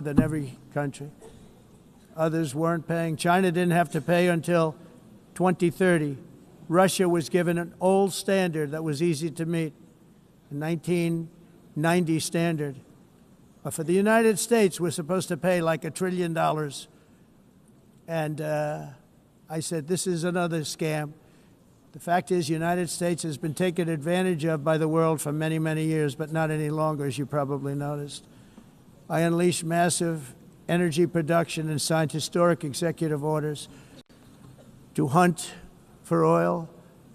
than every country. Others weren't paying. China didn't have to pay until 2030. Russia was given an old standard that was easy to meet, a 1990 standard. But for the United States, we're supposed to pay like $1 trillion. And I said, this is another scam. The fact is, the United States has been taken advantage of by the world for many, many years, but not any longer, as you probably noticed. I unleashed massive energy production and signed historic executive orders to hunt for oil,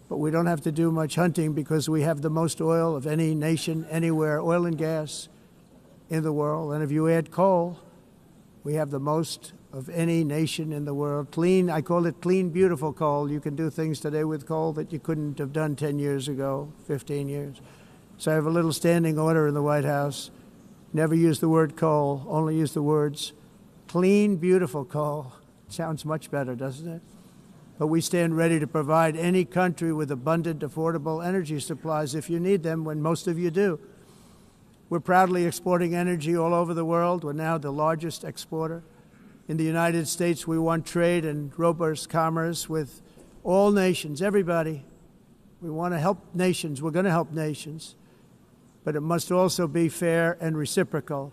but we don't have to do much hunting because we have the most oil of any nation anywhere, oil and gas in the world. And if you add coal, we have the most of any nation in the world. Clean, I call it clean, beautiful coal. You can do things today with coal that you couldn't have done 10 years ago, 15 years. So I have a little standing order in the White House. Never use the word coal, only use the words clean, beautiful coal. Sounds much better, doesn't it? But we stand ready to provide any country with abundant, affordable energy supplies if you need them, when most of you do. We're proudly exporting energy all over the world. We're now the largest exporter. In the United States, we want trade and robust commerce with all nations, everybody. We want to help nations. We're going to help nations. But it must also be fair and reciprocal.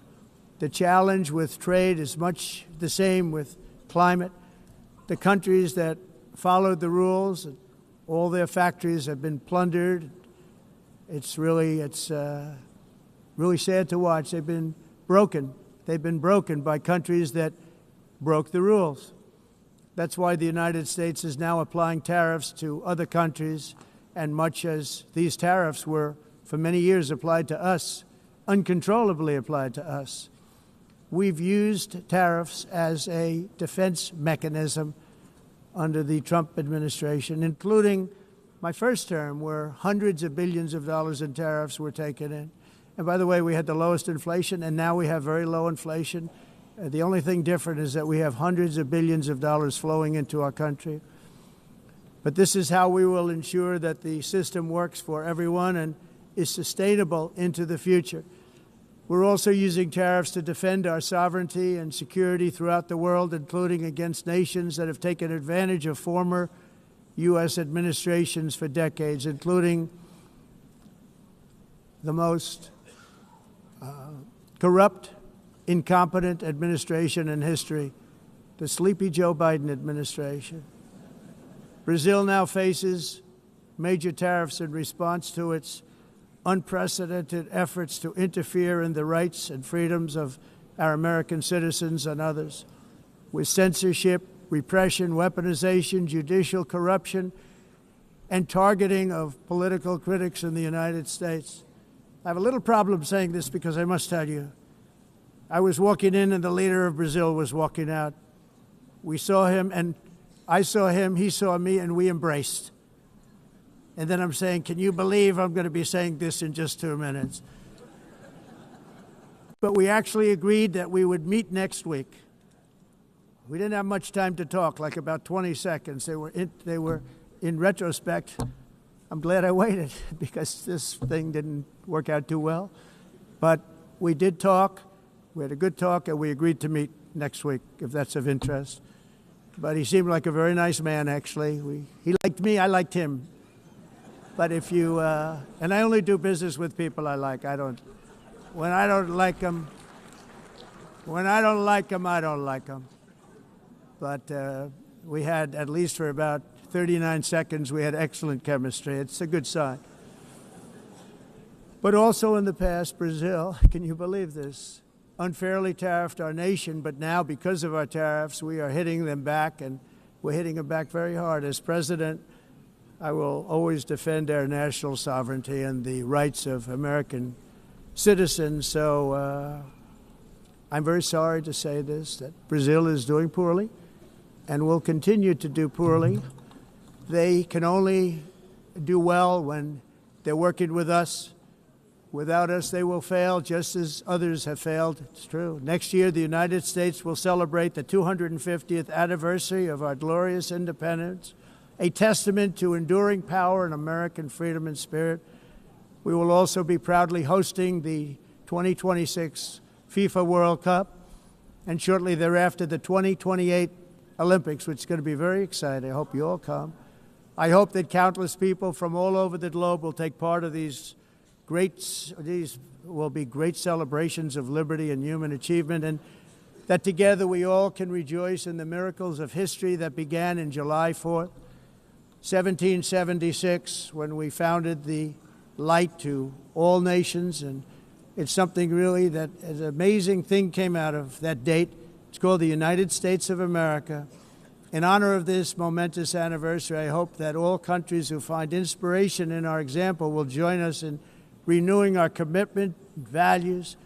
The challenge with trade is much the same with climate. The countries that followed the rules, all their factories have been plundered. It's really sad to watch. They've been broken. They've been broken by countries that broke the rules. That's why the United States is now applying tariffs to other countries, and much as these tariffs were for many years applied to us, uncontrollably applied to us. We've used tariffs as a defense mechanism under the Trump administration, including my first term, where hundreds of billions of dollars in tariffs were taken in. And by the way, we had the lowest inflation, and now we have very low inflation. The only thing different is that we have hundreds of billions of dollars flowing into our country. But this is how we will ensure that the system works for everyone and is sustainable into the future. We're also using tariffs to defend our sovereignty and security throughout the world, including against nations that have taken advantage of former U.S. administrations for decades, including the most corrupt, incompetent administration in history, the sleepy Joe Biden administration. Brazil now faces major tariffs in response to its unprecedented efforts to interfere in the rights and freedoms of our American citizens and others, with censorship, repression, weaponization, judicial corruption, and targeting of political critics in the United States. I have a little problem saying this because I must tell you, I was walking in and the leader of Brazil was walking out. We saw him, and I saw him, he saw me, and we embraced. And then I'm saying, can you believe I'm going to be saying this in just 2 minutes? But we actually agreed that we would meet next week. We didn't have much time to talk, like about 20 seconds. They were in retrospect, I'm glad I waited because this thing didn't work out too well. But we did talk. We had a good talk, and we agreed to meet next week, if that's of interest. But he seemed like a very nice man, actually. He liked me, I liked him. But if you, and I only do business with people I like. When I don't like them, I don't like them. But we had, at least for about 39 seconds, we had excellent chemistry. It's a good sign. But also in the past, Brazil, can you believe this, unfairly tariffed our nation, but now because of our tariffs, we are hitting them back, and we're hitting them back very hard. As president, I will always defend our national sovereignty and the rights of American citizens. So I'm very sorry to say this, that Brazil is doing poorly and will continue to do poorly. They can only do well when they're working with us. Without us, they will fail, just as others have failed. It's true. Next year, the United States will celebrate the 250th anniversary of our glorious independence, a testament to enduring power and American freedom and spirit. We will also be proudly hosting the 2026 FIFA World Cup. and shortly thereafter the 2028 Olympics, which is going to be very exciting. I hope you all come. I hope that countless people from all over the globe will take part of these will be great celebrations of liberty and human achievement, and that together we all can rejoice in the miracles of history that began in July 4th, 1776, when we founded the light to all nations. And it's something really that an amazing thing came out of that date. It's called the United States of America. In honor of this momentous anniversary, I hope that all countries who find inspiration in our example will join us in renewing our commitment, values,